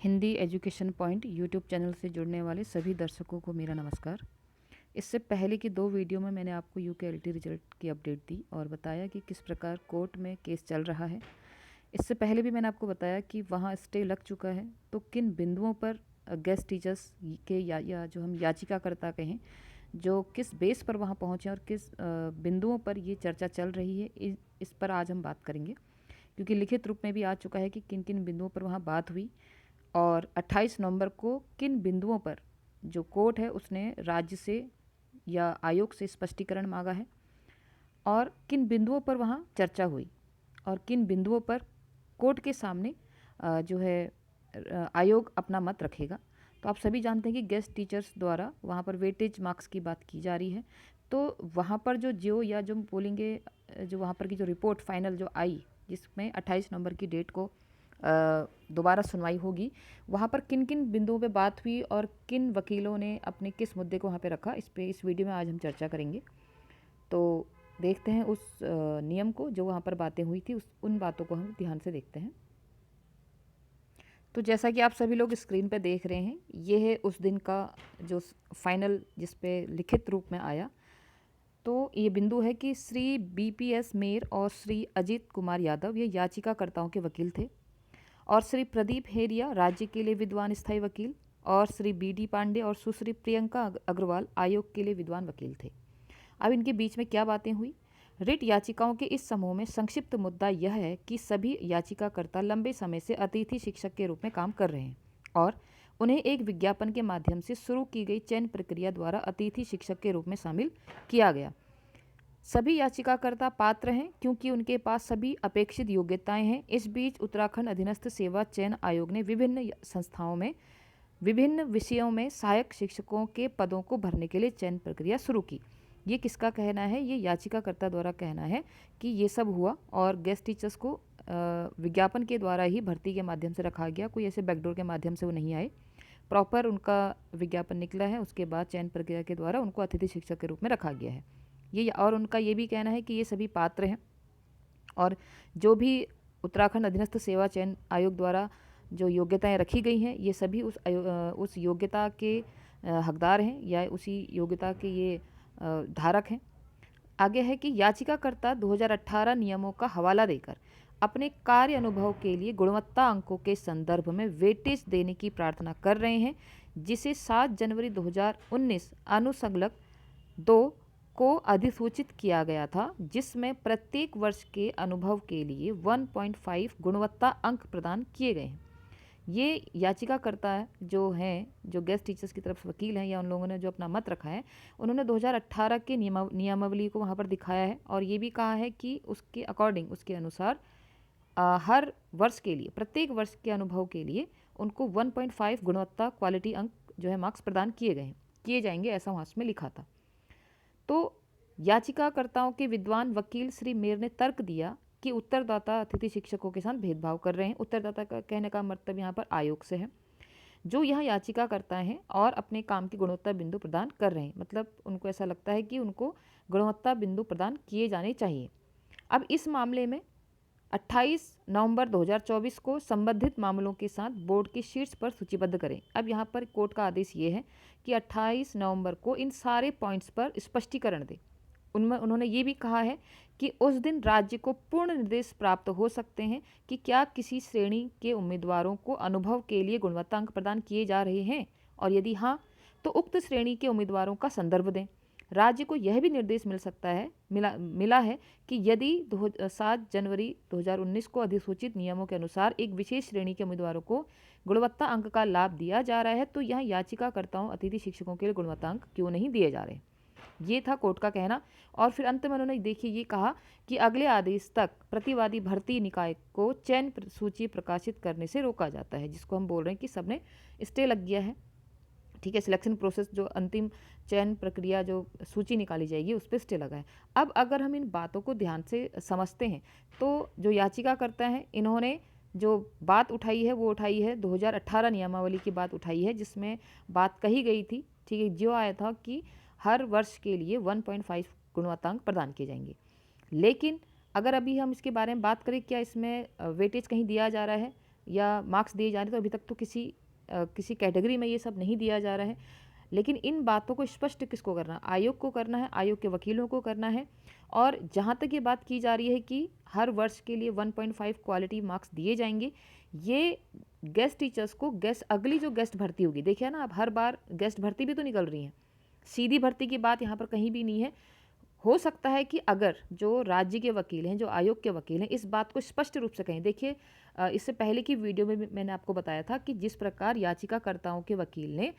Hindi education point YouTube channel से जुड़ने वाले सभी दर्शकों को मेरा नमस्कार। इससे पहले की 2 वीडियो में मैंने आपको यूकेएलटी रिजल्ट की अपडेट दी और बताया कि किस प्रकार कोर्ट में केस चल रहा है। इससे पहले भी मैंने आपको बताया कि वहाँ स्टे लग चुका है, तो किन बिंदुओं पर गेस्ट टीचर्स के या जो हम याचिकाकर्ता कहें, जो किस बेस पर वहाँ पहुँचे और किस बिंदुओं पर ये चर्चा चल रही है, इस पर आज हम बात करेंगे। क्योंकि लिखित रूप में भी आ चुका है कि किन किन बिंदुओं पर वहाँ बात हुई और 28 नवंबर को किन बिंदुओं पर जो कोर्ट है उसने राज्य से या आयोग से स्पष्टीकरण मांगा है और किन बिंदुओं पर वहाँ चर्चा हुई और किन बिंदुओं पर कोर्ट के सामने जो है आयोग अपना मत रखेगा। तो आप सभी जानते हैं कि गेस्ट टीचर्स द्वारा वहाँ पर वेटेज मार्क्स की बात की जा रही है। तो वहाँ पर जो या जो बोलेंगे, जो वहाँ पर की जो रिपोर्ट फाइनल जो आई, जिसमें 28 नवंबर की डेट को दोबारा सुनवाई होगी, वहाँ पर किन किन बिंदुओं पे बात हुई और किन वकीलों ने अपने किस मुद्दे को वहाँ पे रखा, इस वीडियो में आज हम चर्चा करेंगे। तो देखते हैं उस नियम को, जो वहाँ पर बातें हुई थी, उन बातों को हम ध्यान से देखते हैं। तो जैसा कि आप सभी लोग स्क्रीन पे देख रहे हैं, ये है उस दिन का जो फाइनल जिस पे लिखित रूप में आया। तो ये बिंदु है कि श्री BPS मेर और श्री अजीत कुमार यादव ये याचिकाकर्ताओं के वकील थे और श्री प्रदीप हेरिया राज्य के लिए विद्वान स्थायी वकील और श्री BD पांडे और सुश्री प्रियंका अग्रवाल आयोग के लिए विद्वान वकील थे। अब इनके बीच में क्या बातें हुई? रिट याचिकाओं के इस समूह में संक्षिप्त मुद्दा यह है कि सभी याचिकाकर्ता लंबे समय से अतिथि शिक्षक के रूप में काम कर रहे हैं और उन्हें एक विज्ञापन के माध्यम से शुरू की गई चयन प्रक्रिया द्वारा अतिथि शिक्षक के रूप में शामिल किया गया। सभी याचिकाकर्ता पात्र हैं क्योंकि उनके पास सभी अपेक्षित योग्यताएं हैं। इस बीच उत्तराखंड अधीनस्थ सेवा चयन आयोग ने विभिन्न संस्थाओं में विभिन्न विषयों में सहायक शिक्षकों के पदों को भरने के लिए चयन प्रक्रिया शुरू की। ये किसका कहना है? ये याचिकाकर्ता द्वारा कहना है कि ये सब हुआ और गेस्ट टीचर्स को विज्ञापन के द्वारा ही भर्ती के माध्यम से रखा गया। कोई ऐसे बैकडोर के माध्यम से वो नहीं आए, प्रॉपर उनका विज्ञापन निकला है, उसके बाद चयन प्रक्रिया के द्वारा उनको अतिथि शिक्षक के रूप में रखा गया है। ये और उनका ये भी कहना है कि ये सभी पात्र हैं और जो भी उत्तराखंड अधीनस्थ सेवा चयन आयोग द्वारा जो योग्यताएं रखी गई हैं, ये सभी उस योग्यता के हकदार हैं या उसी योग्यता के ये धारक हैं। आगे है कि याचिकाकर्ता 2018 नियमों का हवाला देकर अपने कार्य अनुभव के लिए गुणवत्ता अंकों के संदर्भ में वेटेज देने की प्रार्थना कर रहे हैं, जिसे 7 जनवरी 2019 अनुसंलग्न 2 को अधिसूचित किया गया था, जिसमें प्रत्येक वर्ष के अनुभव के लिए 1.5 गुणवत्ता अंक प्रदान किए गए हैं। ये याचिकाकर्ता जो हैं, जो गेस्ट टीचर्स की तरफ वकील हैं या उन लोगों ने जो अपना मत रखा है, उन्होंने 2018 के नियमावली को वहाँ पर दिखाया है और ये भी कहा है कि उसके अकॉर्डिंग, उसके अनुसार हर वर्ष के लिए, प्रत्येक वर्ष के अनुभव के लिए उनको 1.5 गुणवत्ता क्वालिटी अंक जो है मार्क्स प्रदान किए जाएंगे, ऐसा वहाँ में लिखा था। तो याचिकाकर्ताओं के विद्वान वकील श्री मेर ने तर्क दिया कि उत्तरदाता अतिथि शिक्षकों के साथ भेदभाव कर रहे हैं। उत्तरदाता का कहने का मतलब यहाँ पर आयोग से है, जो यहाँ याचिका करता है और अपने काम की गुणवत्ता बिंदु प्रदान कर रहे हैं। मतलब उनको ऐसा लगता है कि उनको गुणवत्ता बिंदु प्रदान किए जाने चाहिए। अब इस मामले में 28 नवंबर 2024 को संबंधित मामलों के साथ बोर्ड के शीर्ष पर सूचीबद्ध करें। अब यहाँ पर कोर्ट का आदेश ये है कि 28 नवंबर को इन सारे पॉइंट्स पर स्पष्टीकरण दें। उनमें उन्होंने ये भी कहा है कि उस दिन राज्य को पूर्ण निर्देश प्राप्त हो सकते हैं कि क्या किसी श्रेणी के उम्मीदवारों को अनुभव के लिए गुणवत्ता अंक प्रदान किए जा रहे हैं और यदि हाँ, तो उक्त श्रेणी के उम्मीदवारों का संदर्भ दें। राज्य को यह भी निर्देश मिला है कि यदि 7 जनवरी 2019 को अधिसूचित नियमों के अनुसार एक विशेष श्रेणी के उम्मीदवारों को गुणवत्ता अंक का लाभ दिया जा रहा है, तो यहाँ याचिकाकर्ताओं अतिथि शिक्षकों के लिए गुणवत्ता अंक क्यों नहीं दिए जा रहे। ये था कोर्ट का कहना। और फिर अंत में उन्होंने देखिए ये कहा कि अगले आदेश तक प्रतिवादी भर्ती निकाय को चयन सूची प्रकाशित करने से रोका जाता है, जिसको हम बोल रहे हैं कि सबने स्टे लग गया है। ठीक है, सिलेक्शन प्रोसेस, जो अंतिम चयन प्रक्रिया, जो सूची निकाली जाएगी, उस पर स्टे लगा है। अब अगर हम इन बातों को ध्यान से समझते हैं, तो जो याचिका करता है, इन्होंने जो बात उठाई है वो उठाई है 2018 नियमावली की बात उठाई है, जिसमें बात कही गई थी, ठीक है, जो आया था कि हर वर्ष के लिए 1.5 गुणवत्तांक प्रदान किए जाएंगे। लेकिन अगर अभी हम इसके बारे में बात करें, क्या इसमें वेटेज कहीं दिया जा रहा है? या मार्क्स दिए जा रहे हैं, तो अभी तक तो किसी कैटेगरी में ये सब नहीं दिया जा रहा है। लेकिन इन बातों को स्पष्ट किसको करना है? आयोग को करना है, आयोग के वकीलों को करना है। और जहाँ तक ये बात की जा रही है कि हर वर्ष के लिए 1.5 क्वालिटी मार्क्स दिए जाएंगे, ये गेस्ट टीचर्स को अगली जो गेस्ट भर्ती होगी, देखिए ना, अब हर बार गेस्ट भर्ती भी तो निकल रही है, सीधी भर्ती की बात यहाँ पर कहीं भी नहीं है। हो सकता है कि अगर जो राज्य के वकील हैं, जो आयोग के वकील हैं, इस बात को स्पष्ट रूप से कहें। देखिए, इससे पहले की वीडियो में भी मैंने आपको बताया था कि जिस प्रकार याचिकाकर्ताओं के वकील ने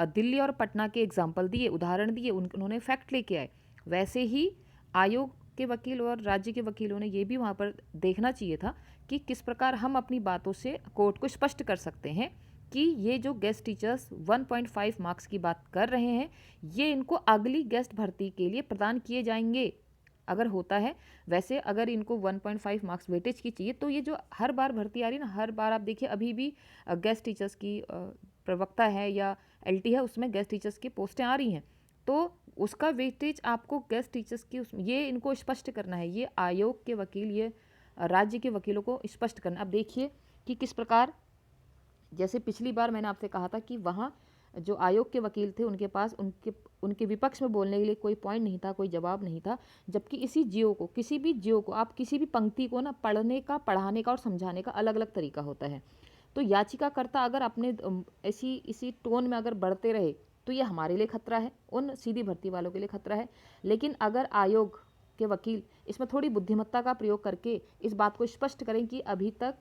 दिल्ली और पटना के एग्जाम्पल दिए, उदाहरण दिए, उन्होंने फैक्ट लेके आए, वैसे ही आयोग के वकील और राज्य के वकीलों ने ये भी वहाँ पर देखना चाहिए था कि किस प्रकार हम अपनी बातों से कोर्ट को स्पष्ट कर सकते हैं कि ये जो गेस्ट टीचर्स 1.5 मार्क्स की बात कर रहे हैं, ये इनको अगली गेस्ट भर्ती के लिए प्रदान किए जाएंगे अगर होता है। वैसे अगर इनको 1.5 मार्क्स वेटेज की चाहिए, तो ये जो हर बार भर्ती आ रही है ना, हर बार आप देखिए, अभी भी गेस्ट टीचर्स की प्रवक्ता है या एलटी है, उसमें गेस्ट टीचर्स की पोस्टें आ रही हैं, तो उसका वेटेज आपको गेस्ट टीचर्स की ये इनको स्पष्ट करना है, ये आयोग के वकील, ये राज्य के वकीलों को स्पष्ट करना। अब देखिए कि किस प्रकार, जैसे पिछली बार मैंने आपसे कहा था कि वहाँ जो आयोग के वकील थे, उनके पास उनके विपक्ष में बोलने के लिए कोई पॉइंट नहीं था, कोई जवाब नहीं था। जबकि इसी जियो को, किसी भी जियो को, आप किसी भी पंक्ति को ना पढ़ने का, पढ़ाने का और समझाने का अलग अलग तरीका होता है। तो याचिकाकर्ता अगर अपने इसी टोन में अगर बढ़ते रहे, तो ये हमारे लिए खतरा है, उन सीधी भर्ती वालों के लिए खतरा है। लेकिन अगर आयोग के वकील इसमें थोड़ी बुद्धिमत्ता का प्रयोग करके इस बात को स्पष्ट करें कि अभी तक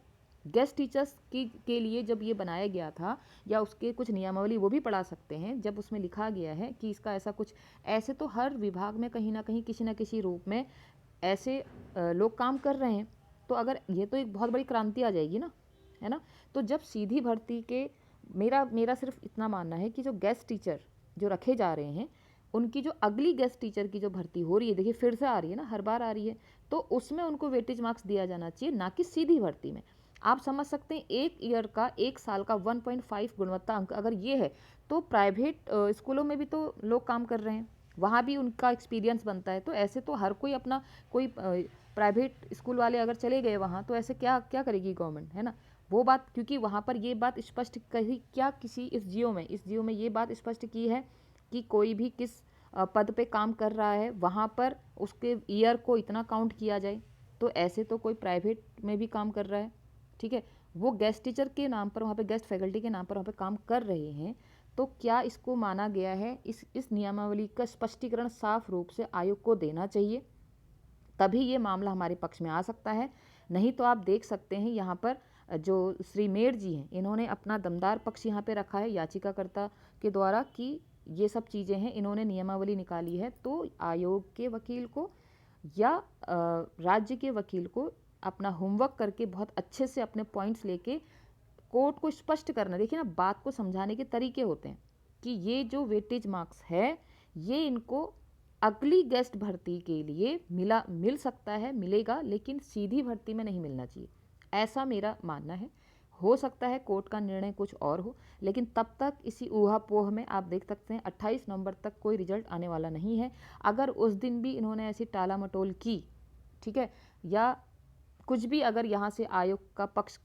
गेस्ट टीचर्स के लिए जब ये बनाया गया था, या उसके कुछ नियमावली वो भी पढ़ा सकते हैं, जब उसमें लिखा गया है कि इसका ऐसा कुछ, ऐसे तो हर विभाग में कहीं ना कहीं किसी न किसी रूप में ऐसे लोग काम कर रहे हैं। तो अगर ये तो एक बहुत बड़ी क्रांति आ जाएगी ना, है ना। तो जब सीधी भर्ती के, मेरा सिर्फ इतना मानना है कि जो गेस्ट टीचर जो रखे जा रहे हैं, उनकी जो अगली गेस्ट टीचर की जो भर्ती हो रही है, देखिए फिर से आ रही है ना, हर बार आ रही है, तो उसमें उनको वेटेज मार्क्स दिया जाना चाहिए, ना कि सीधी भर्ती में। आप समझ सकते हैं, एक ईयर का, एक साल का 1.5 गुणवत्ता अंक अगर ये है, तो प्राइवेट स्कूलों में भी तो लोग काम कर रहे हैं, वहाँ भी उनका एक्सपीरियंस बनता है। तो ऐसे तो हर कोई अपना, कोई प्राइवेट स्कूल वाले अगर चले गए वहाँ, तो ऐसे क्या क्या करेगी गवर्नमेंट, है ना। वो बात, क्योंकि वहाँ पर ये बात स्पष्ट कही क्या, किसी इस जियो में ये बात स्पष्ट की है कि कोई भी किस पद पे काम कर रहा है, वहाँ पर उसके ईयर को इतना काउंट किया जाए। तो ऐसे तो कोई प्राइवेट में भी काम कर रहा है, ठीक है, वो गेस्ट टीचर के नाम पर, वहाँ पे गेस्ट फैकल्टी के नाम पर वहाँ पे काम कर रहे हैं, तो क्या इसको माना गया है? इस नियमावली का स्पष्टीकरण साफ रूप से आयोग को देना चाहिए, तभी ये मामला हमारे पक्ष में आ सकता है। नहीं तो आप देख सकते हैं यहाँ पर जो श्री मेयर जी हैं, इन्होंने अपना दमदार पक्ष यहाँ पे रखा है याचिकाकर्ता के द्वारा कि ये सब चीज़ें हैं, इन्होंने नियमावली निकाली है, तो आयोग के वकील को या राज्य के वकील को अपना होमवर्क करके बहुत अच्छे से अपने पॉइंट्स लेके कोर्ट को स्पष्ट करना। देखिए ना, बात को समझाने के तरीके होते हैं कि ये जो वेटेज मार्क्स है, ये इनको अगली गेस्ट भर्ती के लिए मिल सकता है, मिलेगा, लेकिन सीधी भर्ती में नहीं मिलना चाहिए, ऐसा मेरा मानना है। हो सकता है कोर्ट का निर्णय कुछ और हो, लेकिन तब तक इसी ऊहापोह में आप देख सकते हैं 28 नवंबर तक कोई रिजल्ट आने वाला नहीं है। अगर उस दिन भी इन्होंने ऐसी टाला मटोल की, ठीक है, या कुछ भी अगर यहाँ से आयोग का पक्ष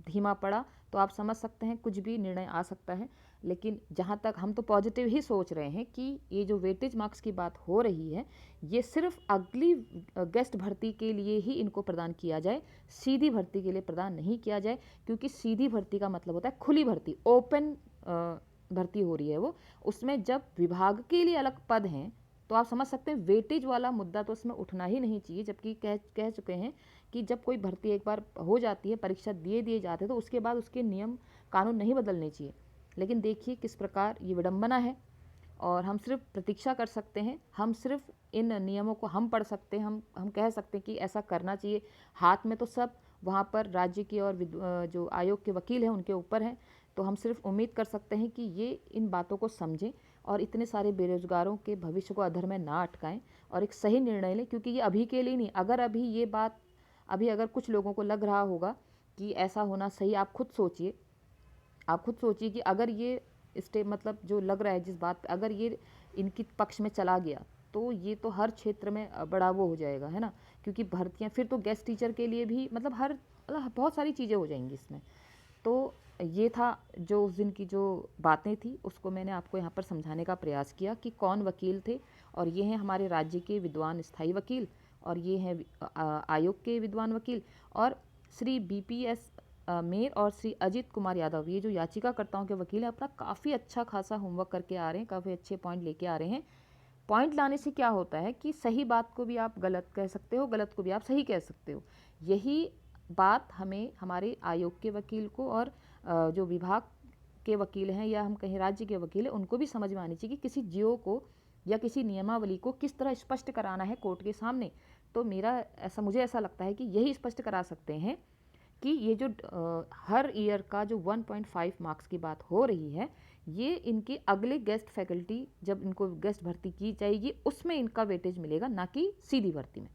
धीमा पड़ा, तो आप समझ सकते हैं कुछ भी निर्णय आ सकता है। लेकिन जहाँ तक हम तो पॉजिटिव ही सोच रहे हैं कि ये जो वेटेज मार्क्स की बात हो रही है, ये सिर्फ अगली गेस्ट भर्ती के लिए ही इनको प्रदान किया जाए, सीधी भर्ती के लिए प्रदान नहीं किया जाए। क्योंकि सीधी भर्ती का मतलब होता है खुली भर्ती, ओपन भर्ती हो रही है वो, उसमें जब विभाग के लिए अलग पद हैं, तो आप समझ सकते हैं वेटेज वाला मुद्दा तो इसमें उठना ही नहीं चाहिए। जबकि कह चुके हैं कि जब कोई भर्ती एक बार हो जाती है, परीक्षा दिए जाते हैं, तो उसके बाद उसके नियम कानून नहीं बदलने चाहिए। लेकिन देखिए किस प्रकार ये विडंबना है, और हम सिर्फ प्रतीक्षा कर सकते हैं, हम सिर्फ इन नियमों को हम पढ़ सकते हैं, हम कह सकते हैं कि ऐसा करना चाहिए। हाथ में तो सब वहाँ पर राज्य की और जो आयोग के वकील हैं उनके ऊपर हैं। तो हम सिर्फ उम्मीद कर सकते हैं कि ये इन बातों को समझें और इतने सारे बेरोजगारों के भविष्य को अधर में ना अटकाएं और एक सही निर्णय लें। क्योंकि ये अभी के लिए नहीं, अगर अभी ये बात, अभी अगर कुछ लोगों को लग रहा होगा कि ऐसा होना सही, आप खुद सोचिए कि अगर ये स्टेप, मतलब जो लग रहा है जिस बात, अगर ये इनकी पक्ष में चला गया, तो ये तो हर क्षेत्र में बड़ा वो हो जाएगा, है ना। क्योंकि भर्तियाँ फिर तो गेस्ट टीचर के लिए भी, मतलब बहुत सारी चीज़ें हो जाएंगी इसमें। ये था जो उस दिन की जो बातें थी, उसको मैंने आपको यहाँ पर समझाने का प्रयास किया कि कौन वकील थे। और ये हैं हमारे राज्य के विद्वान स्थायी वकील, और ये हैं आयोग के विद्वान वकील, और श्री BPS मेर और श्री अजित कुमार यादव, ये जो याचिकाकर्ताओं के वकील हैं, अपना काफ़ी अच्छा खासा होमवर्क करके आ रहे हैं, काफ़ी अच्छे पॉइंट लेके आ रहे हैं। पॉइंट लाने से क्या होता है कि सही बात को भी आप गलत कह सकते हो, गलत को भी आप सही कह सकते हो। यही बात हमें हमारे आयोग के वकील को और जो विभाग के वकील हैं या हम कहें राज्य के वकील हैं, उनको भी समझ में आनी चाहिए कि किसी जियो को या किसी नियमावली को किस तरह स्पष्ट कराना है कोर्ट के सामने। तो मुझे ऐसा लगता है कि यही स्पष्ट करा सकते हैं कि ये जो हर ईयर का जो 1.5 मार्क्स की बात हो रही है, ये इनके अगले गेस्ट फैकल्टी जब इनको गेस्ट भर्ती की जाएगी उसमें इनका वेटेज मिलेगा, ना कि सीधी भर्ती में।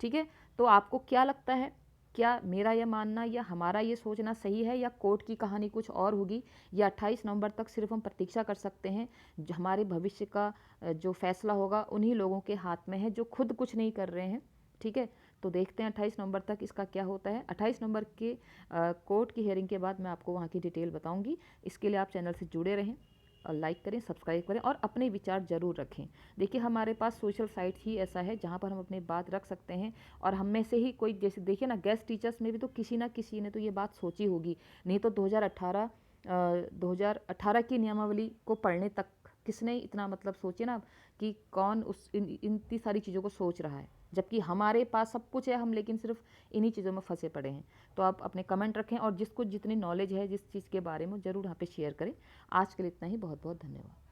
ठीक है, तो आपको क्या लगता है, क्या मेरा यह मानना या हमारा ये सोचना सही है, या कोर्ट की कहानी कुछ और होगी, या 28 नवंबर तक सिर्फ हम प्रतीक्षा कर सकते हैं? जो हमारे भविष्य का जो फैसला होगा उन्हीं लोगों के हाथ में है जो खुद कुछ नहीं कर रहे हैं। ठीक है, तो देखते हैं 28 नवंबर तक इसका क्या होता है। 28 नवंबर के कोर्ट की हियरिंग के बाद मैं आपको वहाँ की डिटेल बताऊंगी। इसके लिए आप चैनल से जुड़े रहें और लाइक करें, सब्सक्राइब करें और अपने विचार ज़रूर रखें। देखिए, हमारे पास सोशल साइट ही ऐसा है जहाँ पर हम अपनी बात रख सकते हैं, और हम में से ही कोई, जैसे देखिए ना, गेस्ट टीचर्स में भी तो किसी ना किसी ने तो ये बात सोची होगी, नहीं तो 2018 की नियमावली को पढ़ने तक किसने इतना, मतलब सोचिए ना कि कौन इतनी सारी चीज़ों को सोच रहा है, जबकि हमारे पास सब कुछ है, हम लेकिन सिर्फ इन्हीं चीज़ों में फंसे पड़े हैं। तो आप अपने कमेंट रखें और जिसको जितनी नॉलेज है जिस चीज़ के बारे में, ज़रूर यहाँ पे शेयर करें। आज के लिए इतना ही, बहुत बहुत धन्यवाद।